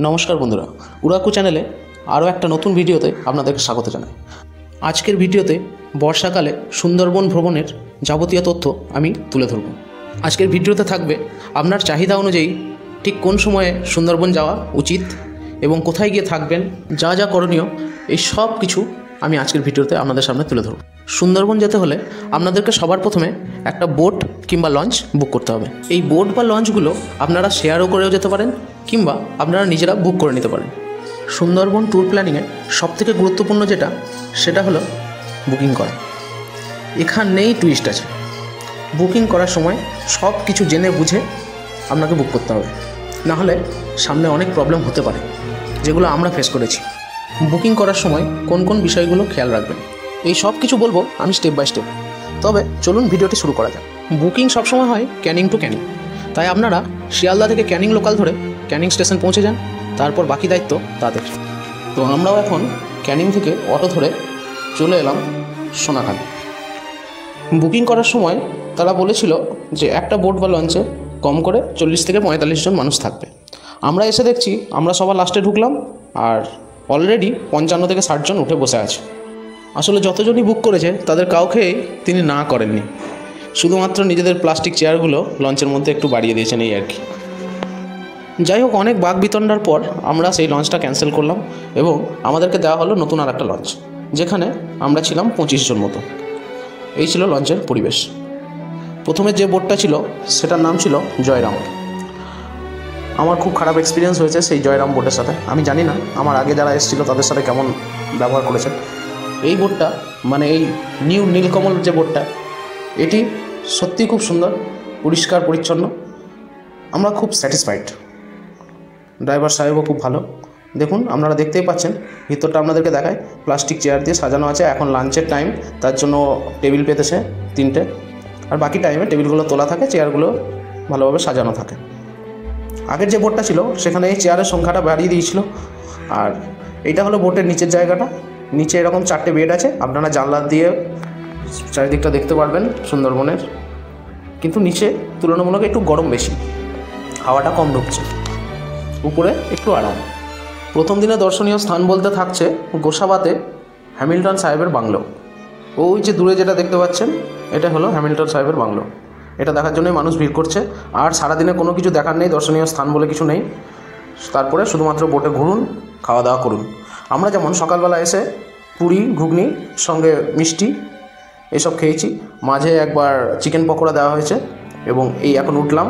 নমস্কার বন্ধুরা, উড়াকু চ্যানেলে আরও একটা নতুন ভিডিওতে আপনাদেরকে স্বাগত জানাই। আজকের ভিডিওতে বর্ষাকালে সুন্দরবন ভ্রমণের যাবতীয় তথ্য আমি তুলে ধরব। আজকের ভিডিওতে থাকবে আপনার চাহিদা অনুযায়ী ঠিক কোন সময়ে সুন্দরবন যাওয়া উচিত এবং কোথায় গিয়ে থাকবেন, যা যা করণীয়, এই সব কিছু আমি আজকের ভিডিওতে আপনাদের সামনে তুলে ধরব। সুন্দরবন যেতে হলে আপনাদেরকে সবার প্রথমে একটা বোট কিংবা লঞ্চ বুক করতে হবে। এই বোট বা লঞ্চগুলো আপনারা শেয়ারও করেও যেতে পারেন কিংবা আপনারা নিজেরা বুক করে নিতে পারেন। সুন্দরবন ট্যুর প্ল্যানিংয়ে সবথেকে গুরুত্বপূর্ণ সেটা হলো বুকিং করা। এখানেই টুইস্ট আছে। বুকিং করার সময় সব কিছু জেনে বুঝে আপনাকে বুক করতে হবে, না হলে সামনে অনেক প্রবলেম হতে পারে, যেগুলো আমরা ফেস করেছি। বুকিং করার সময় কোন কোন বিষয়গুলো খেয়াল রাখবেন, এই সব কিছু বলবো আমি স্টেপ বাই স্টেপ। তবে চলুন ভিডিওটি শুরু করা যাক। বুকিং সবসময় হয় ক্যানিং টু ক্যানিং, তাই আপনারা শিয়ালদা থেকে ক্যানিং লোকাল ধরে ক্যানিং স্টেশন পৌঁছে যান, তারপর বাকি দায়িত্ব তাদের। তো আমরাও এখন ক্যানিং থেকে অটো ধরে চলে এলাম সোনাখালি। বুকিং করার সময় তারা বলেছিল যে একটা বোট বা লঞ্চে কম করে 40 থেকে 45 জন মানুষ থাকবে। আমরা এসে দেখছি আমরা সবার লাস্টে ঢুকলাম আর অলরেডি 55 থেকে 60 জন উঠে বসে আছে। আসলে যতজনই বুক করেছে তাদের কাউকেই তিনি না করেননি, শুধুমাত্র নিজেদের প্লাস্টিক চেয়ারগুলো লঞ্চের মধ্যে একটু বাড়িয়ে দিয়েছেন, এই আর কি। যাই হোক, অনেক বাক বিতণ্ডার পর আমরা সেই লঞ্চটা ক্যান্সেল করলাম এবং আমাদেরকে দেওয়া হলো নতুন আর একটা লঞ্চ, যেখানে আমরা ছিলাম 25 জন মতো। এই ছিল লঞ্চের পরিবেশ। প্রথমে যে বোটটা ছিল সেটার নাম ছিল জয়রাম। আমার খুব খারাপ এক্সপিরিয়েন্স হয়েছে সেই জয়রাম বোটের সাথে। আমি জানি না আমার আগে যারা এসেছিলো তাদের সাথে কেমন ব্যবহার করেছেন। এই বোটটা মানে এই নিউ নীলকমল যে বোটটা, এটি সত্যিই খুব সুন্দর, পরিষ্কার পরিচ্ছন্ন। আমরা খুব স্যাটিসফাইড। ড্রাইভার সাহেবও খুব ভালো। দেখুন, আপনারা দেখতেই পাচ্ছেন, ভিতরটা আপনাদেরকে দেখায়, প্লাস্টিক চেয়ার দিয়ে সাজানো আছে। এখন লাঞ্চের টাইম, তার জন্য টেবিল পেতেছে 3টে, আর বাকি টাইমে টেবিলগুলো তোলা থাকে, চেয়ারগুলো ভালোভাবে সাজানো থাকে। আগের যে বোটটা ছিল সেখানে এই চেয়ারের সংখ্যাটা বাড়িয়ে দিয়েছিল। আর এইটা হলো বোটের নিচের জায়গাটা। নিচে এরকম 4টে বেড আছে, আপনারা জানলা দিয়ে চারিদিকটা দেখতে পারবেন সুন্দরবনের। কিন্তু নিচে তুলনামূলক একটু গরম বেশি, হাওয়াটা কম ঢুকছে, উপরে একটু আরাম। প্রথম দিনে দর্শনীয় স্থান বলতে থাকছে গোসাবাতে হ্যামিল্টন সাহেবের বাংলো। ওই যে দূরে যেটা দেখতে পাচ্ছেন, এটা হলো হ্যামিল্টন সাহেবের বাংলো। এটা দেখার জন্যই মানুষ ভিড় করছে। আর সারাদিনে কোনো কিছু দেখার নেই, দর্শনীয় স্থান বলে কিছু নেই। তারপরে শুধুমাত্র বোটে ঘুরুন, খাওয়া দাওয়া করুন। আমরা যেমন সকালবেলা এসে পুরি ঘুগনি সঙ্গে মিষ্টি এসব খেয়েছি, মাঝে একবার চিকেন পকোড়া দেওয়া হয়েছে এবং এই এখন উঠলাম।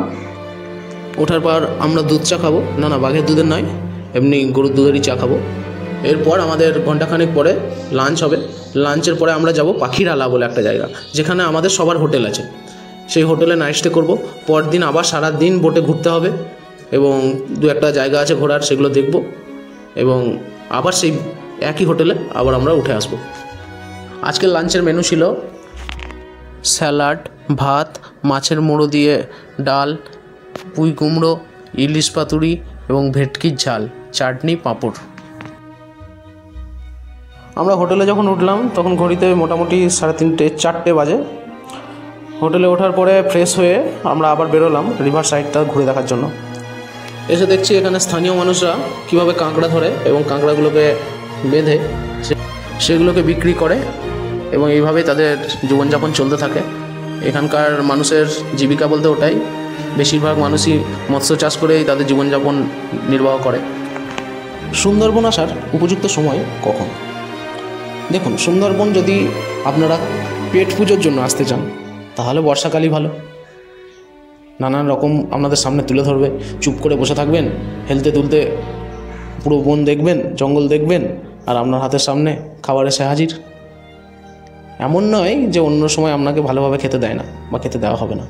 ওঠার পর আমরা দুধ চা খাবো, না বাঘের দুধের নয়, এমনি গরুর দুধেরই চা খাবো। এরপর আমাদের ঘন্টাখানেক পরে লাঞ্চ হবে। লাঞ্চের পরে আমরা যাব পাখিরালা বলে একটা জায়গা, যেখানে আমাদের সবার হোটেল আছে। সেই হোটেলে নাইট স্টে করবো। পরদিন আবার সারা দিন বোটে ঘুরতে হবে এবং 2-1টা জায়গা আছে ঘোরার, সেগুলো দেখব এবং আবার সেই একই হোটেলে আবার আমরা উঠে আসব। আজকের লাঞ্চের মেনু ছিল স্যালাড, ভাত, মাছের মুড়ো দিয়ে ডাল, পুঁই কুমড়ো, ইলিশ পাতুরি এবং ভেটকির ঝাল, চাটনি, পাঁপড়। আমরা হোটেলে যখন উঠলাম তখন ঘড়িতে মোটামুটি 3:30-4টে বাজে। হোটেলে ওঠার পরে ফ্রেশ হয়ে আমরা আবার বেরোলাম রিভার সাইডটা ঘুরে দেখার জন্য। এসে দেখছি এখানে স্থানীয় মানুষরা কীভাবে কাঁকড়া ধরে এবং কাঁকড়াগুলোকে বেঁধে সেগুলোকে বিক্রি করে এবং এইভাবেই তাদের জীবনযাপন চলতে থাকে। এখানকার মানুষের জীবিকা বলতে ওটাই। বেশিরভাগ মানুষই মৎস্য চাষ করেই তাদের জীবনযাপন নির্বাহ করে। সুন্দরবন আসার উপযুক্ত সময় কখন? দেখুন, সুন্দরবন যদি আপনারা পেট পুজোর জন্য আসতে চান তাহলে বর্ষাকালই ভালো। নানান রকম আপনাদের সামনে তুলে ধরবে, চুপ করে বসে থাকবেন, হেলতে তুলতে পুরো বন দেখবেন, জঙ্গল দেখবেন, আর আপনার হাতের সামনে খাবার এসে হাজির। এমন নয় যে অন্য সময় আপনাকে ভালোভাবে খেতে দেয় না বা খেতে দেওয়া হবে না,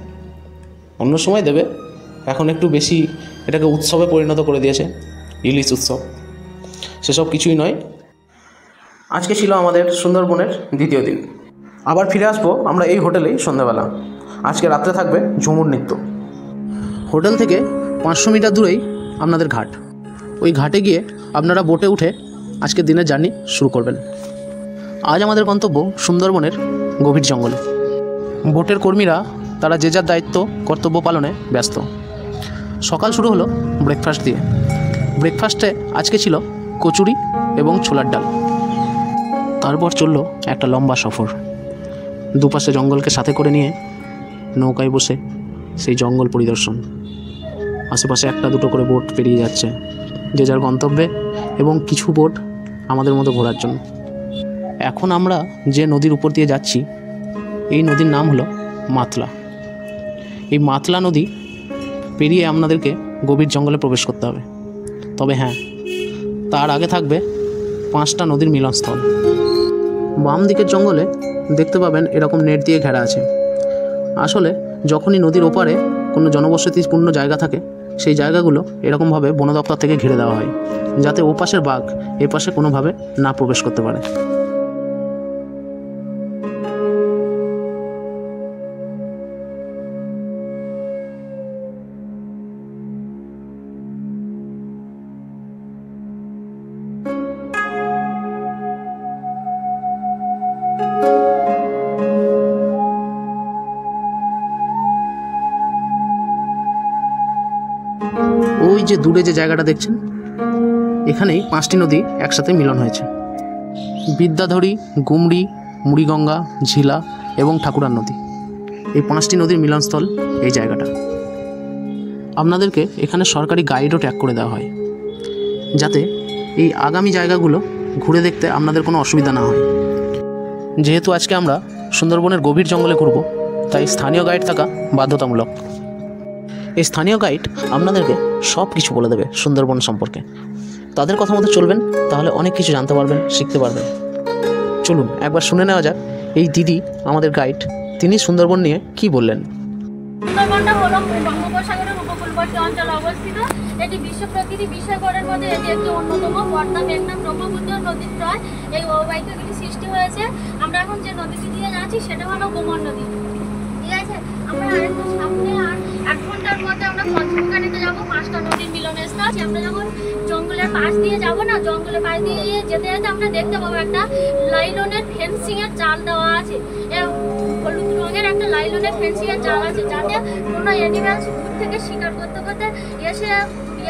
অন্য সময় দেবে। এখন একটু বেশি এটাকে উৎসবে পরিণত করে দিয়েছে, ইলিশ উৎসব। সেসব কিছুই নয়। আজকে ছিল আমাদের সুন্দরবনের দ্বিতীয় দিন। আবার ফিরে আসবো আমরা এই হোটেলেই সন্ধ্যাবেলা। আজকে রাত্রে থাকবে ঝুমুর নৃত্য। হোটেল থেকে 500 মিটার দূরেই আপনাদের ঘাট। ওই ঘাটে গিয়ে আপনারা বোটে উঠে আজকের দিনের জার্নি শুরু করবেন। আজ আমাদের গন্তব্য সুন্দরবনের গভীর জঙ্গলে। বোটের কর্মীরা তারা যে যার দায়িত্ব কর্তব্য পালনে ব্যস্ত। সকাল শুরু হলো ব্রেকফাস্ট দিয়ে। ব্রেকফাস্টে আজকে ছিল কচুরি এবং ছোলার ডাল। তারপর চলল একটা লম্বা সফর। দুপাশে জঙ্গলকে সাথে করে নিয়ে নৌকায় বসে সেই জঙ্গল পরিদর্শন। আশেপাশে একটা দুটো করে বোট পেরিয়ে যাচ্ছে যে যার গন্তব্যে, এবং কিছু বোট আমাদের মতো ঘোরার জন্য। এখন আমরা যে নদীর উপর দিয়ে যাচ্ছি এই নদীর নাম হলো মাতলা। এই মাতলা নদী পেরিয়ে আপনাদেরকে গভীর জঙ্গলে প্রবেশ করতে হবে। তবে হ্যাঁ, তার আগে থাকবে 5টা নদীর মিলনস্থল। বাম দিকের জঙ্গলে দেখতে পাবেন এরকম নেট দিয়ে ঘেরা আছে। আসলে যখনই নদীর ওপারে কোনো জনবসতিপূর্ণ জায়গা থাকে সেই জায়গাগুলো এরকমভাবে বন দপ্তর থেকে ঘিরে দেওয়া হয়, যাতে ওপাশের বাঘ এপাশে কোনোভাবে না প্রবেশ করতে পারে। ওই যে দূরে যে জায়গাটা দেখছেন, এখানেই 5টি নদী একসাথে মিলন হয়েছে। বিদ্যাধরী, গুমরি, মুড়িগঙ্গা, ঝিলা এবং ঠাকুরার নদী, এই 5টি নদীর মিলনস্থল এই জায়গাটা। আপনাদেরকে এখানে সরকারি গাইডও ট্যাগ করে দেওয়া হয়, যাতে এই আগামী জায়গাগুলো ঘুরে দেখতে আপনাদের কোনো অসুবিধা না হয়। যেহেতু আজকে আমরা সুন্দরবনের গভীর জঙ্গলে ঘুরব, তাই স্থানীয় গাইড থাকা বাধ্যতামূলক। এই স্থানীয় গাইড আপনাদেরকে সব কিছু বলে দেবে সুন্দরবন সম্পর্কে। তাদের কথা মতো চলবেন, তাহলে অনেক কিছু জানতে পারবেন, শিখতে পারবেন। চলুন একবার শুনে নেওয়া যাক এই দিদি আমাদের গাইড, তিনি সুন্দরবন নিয়ে কি বললেন। সুন্দরবনটা হলো বঙ্গোপসাগরের উপকূলবর্তী অঞ্চলে অবস্থিত। এটি বিশ্ব প্রকৃতি বিষয়করের মধ্যে এটি একটি অন্যতম। পদ্মা, মেঘনা, ব্রহ্মপুত্র নদীর ত্রয় এই অববাহিত কিছু সৃষ্টি হয়েছে। আমরা এখন যে নদীটি দিয়ে যাচ্ছি সেটা হলো গোমর নদী। ঠিক আছে, আমরা আরেকটু সামনে আর 1 ঘন্টার মধ্যে আমরা পঞ্চমুখানিতে যাবো, 5টা নদীর মিলনের স্থান। আমরা যখন জঙ্গলের পাশ দিয়ে যাবো না, জঙ্গলের পাশ দিয়ে যেতে যেতে আমরা দেখতে পাবো একটা লাইলনের ফেন্সিংয়ের জাল দেওয়া আছে। হলুদ রঙের একটা লাইলনের ফেন্সিংয়ের জাল আছে, যাতে কোনো অ্যানিম্যালস দূর থেকে শিকার করতে করতে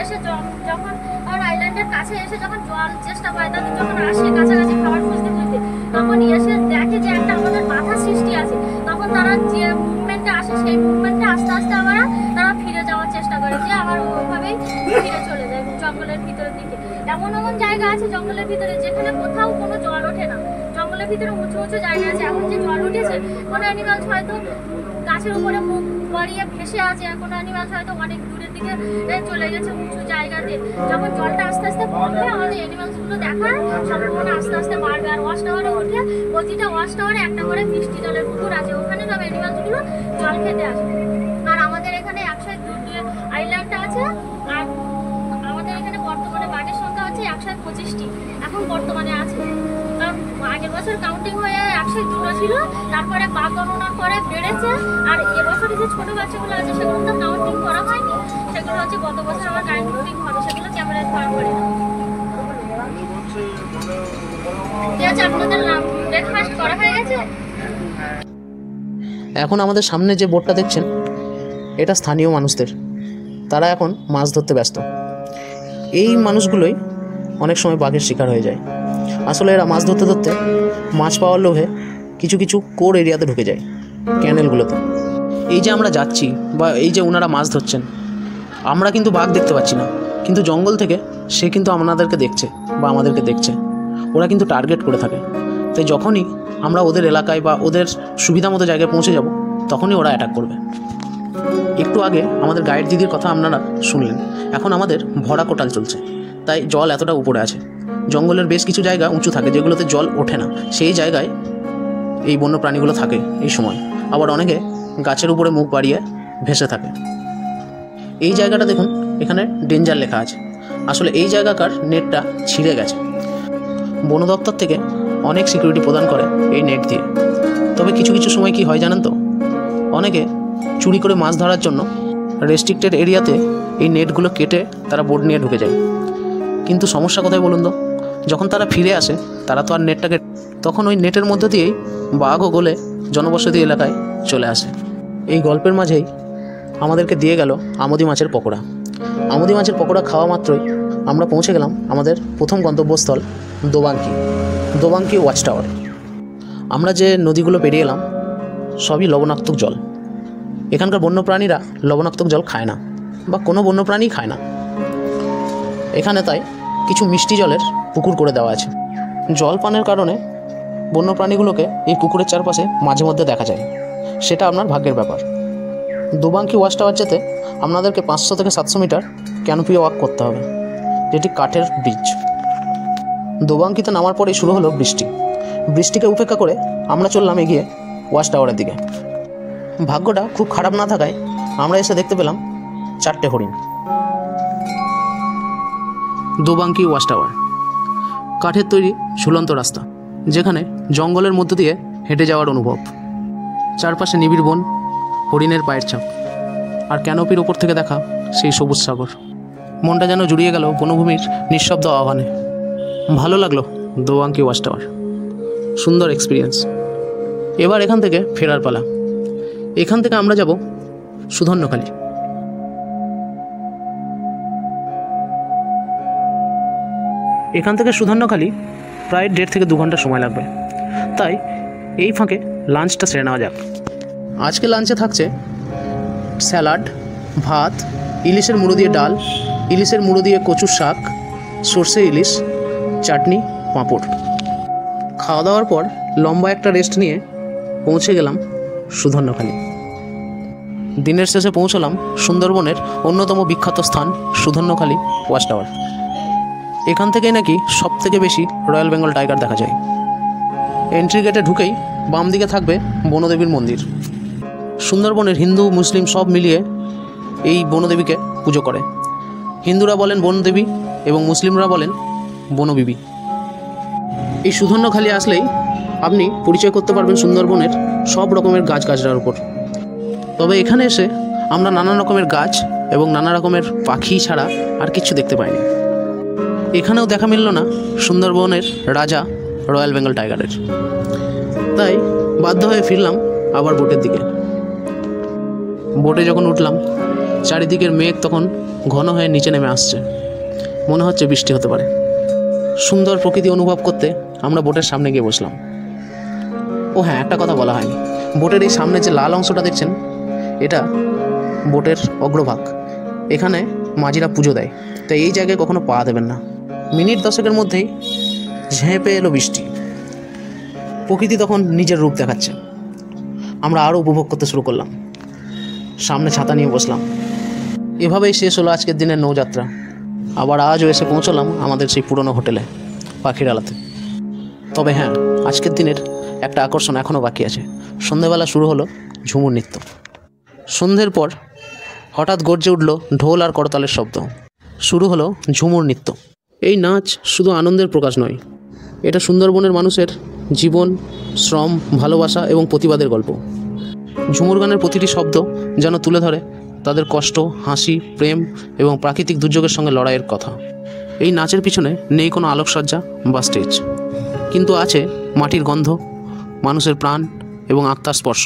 এসে যখন আর আইল্যান্ডের কাছে এসে যখন জল চেষ্টা পায়, তাদের যখন আসে কাছাকাছি খাবার খুঁজতে খুঁজতে, তখন এসে দেখে যে একটা আমাদের বাধা সৃষ্টি আছে। তখন তারা যে মুভমেন্টে আসে সেই মুভমেন্টে আস্তে আস্তে আবার তারা ফিরে যাওয়ার চেষ্টা করে, যে আবার ওইভাবেই ফিরে চলে যায় জঙ্গলের ভিতরের দিকে। এমন এমন জায়গা আছে জঙ্গলের ভিতরে যেখানে কোথাও কোনো জল ওঠে না। জঙ্গলের ভিতরে উঁচু উঁচু জায়গা আছে। এখন যে জল উঠেছে, কোনো অ্যানিমালস হয়তো গাছের উপরে মুখ বাড়িয়ে ভেসে আছে, কোনো অ্যানিমালস হয়তো অনেক দূরের দিকে চলে গেছে উঁচু জায়গাতে। যখন জলটা আস্তে আস্তে কমবে, আমাদের অ্যানিমালসগুলো দেখার সম্ভাবনা আস্তে আস্তে বাড়বে। আর ওয়াচ টাওয়ারে উঠে প্রতিটা ওয়াচ টাওয়ারে একটা করে মিষ্টি জলের পুকুর আছে, ওখানে সব অ্যানিমালসগুলো জল খেতে আসে। আর আমাদের এখানে 102 আইল্যান্ডটা আছে। আর আমাদের এখানে বর্তমানে বাঘের সংখ্যা হচ্ছে 125টি এখন বর্তমানে আছে। কারণ আগের বছর কাউন্টিং হয়ে 102 ছিল, তারপরে বাঘ গণনার পরে বেড়েছে। আর এবছরে যে ছোট বাচ্চাগুলো আছে সেগুলো তো কাউন্টিং করা হয়নি, সেগুলো হচ্ছে গত বছর আমার কাউন্টিং হবে, সেগুলো ক্যামেরায় ধরা পড়ে না। ঠিক আছে, আপনাদের ব্রেকফাস্ট করা হয়ে গেছে? এখন আমাদের সামনে যে বোটটা দেখছেন, এটা স্থানীয় মানুষদের। তারা এখন মাছ ধরতে ব্যস্ত। এই মানুষগুলোই অনেক সময় বাঘের শিকার হয়ে যায়। আসলে এরা মাছ ধরতে ধরতে মাছ পাওয়ার লোভে কিছু কিছু কোর এরিয়াতে ঢুকে যায়, ক্যানেলগুলোতে। এই যে আমরা যাচ্ছি বা এই যে ওনারা মাছ ধরছেন, আমরা কিন্তু বাঘ দেখতে পাচ্ছি না, কিন্তু জঙ্গল থেকে সে কিন্তু আপনাদেরকে দেখছে বা আমাদেরকে দেখছে। ওরা কিন্তু টার্গেট করে থাকে। তাই যখনই আমরা ওদের এলাকায় বা ওদের সুবিধা মতো জায়গায় পৌঁছে যাব, তখনই ওরা অ্যাটাক করবে। একটু আগে আমাদের গাইড দিদির কথা আপনারা শুনলেন। এখন আমাদের ভরা কোটাল চলছে, তাই জল এতটা উপরে আছে। জঙ্গলের বেশ কিছু জায়গা উঁচু থাকে যেগুলোতে জল ওঠে না, সেই জায়গায় এই বন্য প্রাণীগুলো থাকে এই সময়। আবার অনেকে গাছের উপরে মুখ বাড়িয়ে ভেসে থাকে। এই জায়গাটা দেখুন, এখানে ডেঞ্জার লেখা আছে। আসলে এই জায়গাকার নেটটা ছিঁড়ে গেছে। বন দপ্তর থেকে অনেক সিকিউরিটি প্রদান করে এই নেট দিয়ে। তবে কিছু কিছু সময় কি হয় জানেন তো, অনেকে চুরি করে মাছ ধরার জন্য রেস্ট্রিক্টেড এরিয়াতে এই নেটগুলো কেটে তারা বোট নিয়ে ঢুকে যায়। কিন্তু সমস্যা কোথায় বলুন তো, যখন তারা ফিরে আসে তারা তো আর নেটটাকে, তখন ওই নেটের মধ্যে দিয়েই বাঘও গলে জনবসতি এলাকায় চলে আসে। এই গল্পের মাঝেই আমাদেরকে দিয়ে গেল আমোদি মাছের পকোড়া। আমোদি মাছের পকোড়া খাওয়া মাত্রই আমরা পৌঁছে গেলাম আমাদের প্রথম গন্তব্যস্থল দোবাঙ্কি ওয়াচ টাওয়ার। আমরা যে নদীগুলো পেরিয়ে এলাম সবই লবণাক্ত জল। এখানকার বন্যপ্রাণীরা লবণাক্ত জল খায় না, বা কোনো বন্যপ্রাণী খায় না এখানে, তাই কিছু মিষ্টি জলের পুকুর করে দেওয়া আছে। জল পানের কারণে বন্যপ্রাণীগুলোকে এই পুকুরের চারপাশে মাঝে মধ্যে দেখা যায়, সেটা আপনার ভাগ্যের ব্যাপার। দোবাঙ্কি ওয়াচ টাওয়ার যেতে আপনাদেরকে 500 থেকে 700 মিটার ক্যানোপি ওয়াক করতে হবে, যেটি কাঠের ব্রিজ। দোবাঙ্কিতে নামার পরেই শুরু হলো বৃষ্টিকে উপেক্ষা করে আমরা চললাম এগিয়ে ওয়াচ টাওয়ারের দিকে। ভাগ্যটা খুব খারাপ না থাকায় আমরা এসে দেখতে পেলাম 4টে হরিণ। দোবাঙ্কি ওয়াচ টাওয়ার কাঠের তৈরি ঝুলন্ত রাস্তা, যেখানে জঙ্গলের মধ্য দিয়ে হেঁটে যাওয়ার অনুভব। চারপাশে নিবিড় বন, হরিণের পায়ের ছাপ, আর ক্যানোপির ওপর থেকে দেখা সেই সবুজ সাগর। মনটা যেন জুড়িয়ে গেল বনভূমির নিঃশব্দ আহ্বানে। ভালো লাগলো দোবাঙ্কি ওয়াচ টাওয়ার, সুন্দর এক্সপিরিয়েন্স। এবার এখান থেকে ফেরার পালা। এখান থেকে আমরা যাব সুধন্যখালি। এখান থেকে সুধন্যখালি প্রায় 1.5 থেকে 2 ঘন্টা সময় লাগবে, তাই এই ফাঁকে লাঞ্চটা সেরে নেওয়া যাক। আজকে লাঞ্চে থাকছে স্যালাড, ভাত, ইলিশের মুড়ো দিয়ে ডাল, ইলিশের মুড়ো দিয়ে কচুর শাক, সর্ষে ইলিশ, চাটনি, পাঁপড়। খাওয়া দাওয়ার পর লম্বা একটা রেস্ট নিয়ে পৌঁছে গেলাম সুধন্যখালি। দিনের শেষে পৌঁছলাম সুন্দরবনের অন্যতম বিখ্যাত স্থান সুধন্যখালি ওয়াচ টাওয়ার। এখান থেকেই নাকি সবথেকে বেশি রয়্যাল বেঙ্গল টাইগার দেখা যায়। এন্ট্রি গেটে ঢুকেই বাম দিকে থাকবে বনদেবীর মন্দির। সুন্দরবনের হিন্দু মুসলিম সব মিলিয়ে এই বনদেবীকে পুজো করে। হিন্দুরা বলেন বনদেবী এবং মুসলিমরা বলেন বনবিবি। এই সুধন্যখালি আসলেই আপনি পরিচয় করতে পারবেন সুন্দরবনের সব রকমের গাছগাছড়ার উপর। তবে এখানে এসে আমরা নানা রকমের গাছ এবং নানা রকমের পাখি ছাড়া আর কিছু দেখতে পাইনি। এখানেও দেখা মিলল না সুন্দরবনের রাজা রয়্যাল বেঙ্গল টাইগারের। তাই বাধ্য হয়ে ফিরলাম আবার বোটের দিকে। বোটে যখন উঠলাম চারিদিকের মেঘ তখন ঘন হয়ে নিচে নেমে আসছে, মনে হচ্ছে বৃষ্টি হতে পারে। সুন্দর প্রকৃতি অনুভব করতে আমরা বোটের সামনে গিয়ে বসলাম। ও হ্যাঁ, একটা কথা বলা হয়নি, বোটের এই সামনে যে লাল অংশটা দেখছেন এটা বোটের অগ্রভাগ। এখানে মাঝিরা পুজো দেয়, তাই এই জায়গায় কখনো পা দেবেন না। মিনিট 10 মধ্যেই ঝেঁপে এলো বৃষ্টি। প্রকৃতি তখন নিজের রূপ দেখাচ্ছে। আমরা আরও উপভোগ করতে শুরু করলাম। সামনে ছাতা নিয়ে বসলাম। এভাবেই শেষ হলো আজকের দিনের নৌযাত্রা। আবার আজও এসে পৌঁছলাম আমাদের সেই পুরনো হোটেলে পাখিরালাতে। তবে হ্যাঁ, আজকের দিনের একটা আকর্ষণ এখনও বাকি আছে। সন্ধেবেলা শুরু হলো ঝুমুর নৃত্য। সন্ধ্যের পর হঠাৎ গর্জে উঠল ঢোল আর করতালের শব্দ। শুরু হলো ঝুমুর নৃত্য। এই নাচ শুধু আনন্দের প্রকাশ নয়, এটা সুন্দরবনের মানুষের জীবন, শ্রম, ভালোবাসা এবং প্রতিবাদের গল্প। ঝুমুর গানের প্রতিটি শব্দ যেন তুলে ধরে তাদের কষ্ট, হাসি, প্রেম এবং প্রাকৃতিক দুর্যোগের সঙ্গে লড়াইয়ের কথা। এই নাচের পিছনে নেই কোনো আলোকসজ্জা বা স্টেজ, কিন্তু আছে মাটির গন্ধ, মানুষের প্রাণ এবং আত্মার স্পর্শ।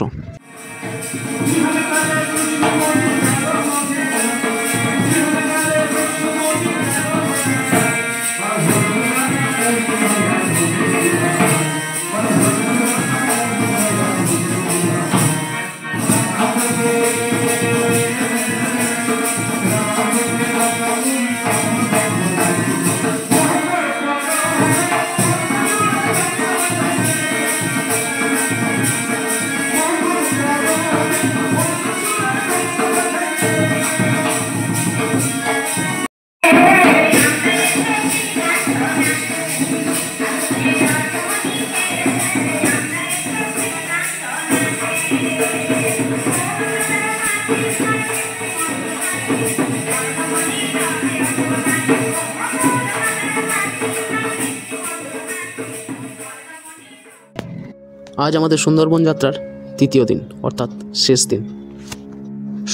আজ আমাদের সুন্দরবন যাত্রার 3য় দিন, অর্থাৎ শেষ দিন।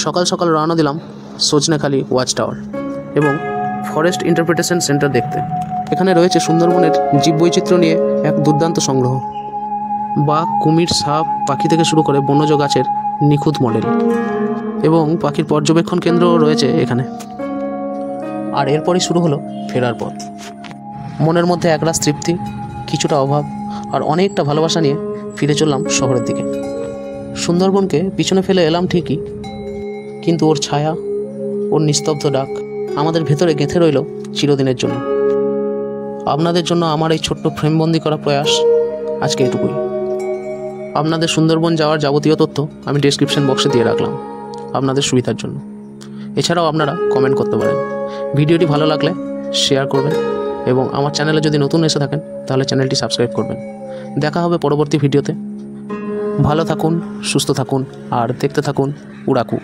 সকাল সকাল রওনা দিলাম সজনেখালি ওয়াচ টাওয়ার এবং ফরেস্ট ইন্টারপ্রিটেশন সেন্টার দেখতে। এখানে রয়েছে সুন্দরবনের জীববৈচিত্র্য নিয়ে এক দুর্দান্ত সংগ্রহ। বাঘ, কুমির, সাপ, পাখি থেকে শুরু করে বনজ গাছের নিখুঁত মডেল এবং পাখির পর্যবেক্ষণ কেন্দ্রও রয়েছে এখানে। আর এরপরই শুরু হলো ফেরার পথ। মনের মধ্যে একরাশ তৃপ্তি, কিছুটা অভাব আর অনেকটা ভালোবাসা নিয়ে ফিরে চললাম শহরের দিকে। সুন্দরবনকে পিছনে ফেলে এলাম ঠিকই, কিন্তু ওর ছায়া, ওর নিস্তব্ধ ডাক আমাদের ভেতরে গেঁথে রইল চিরদিনের জন্য। আপনাদের জন্য আমার এই ছোট্ট ফ্রেমবন্দি করা প্রয়াস আজকে এটুকুই। আপনাদের সুন্দরবন যাওয়ার যাবতীয় তথ্য আমি ডেসক্রিপশন বক্সে দিয়ে রাখলাম আপনাদের সুবিধার জন্য। এছাড়াও আপনারা কমেন্ট করতে পারেন। ভিডিওটি ভালো লাগলে শেয়ার করবেন এবং আমার চ্যানেলে যদি নতুন এসে থাকেন তাহলে চ্যানেলটি সাবস্ক্রাইব করবেন। দেখা হবে পরবর্তী ভিডিওতে। ভালো থাকুন, সুস্থ থাকুন আর দেখতে থাকুন উড়াকু।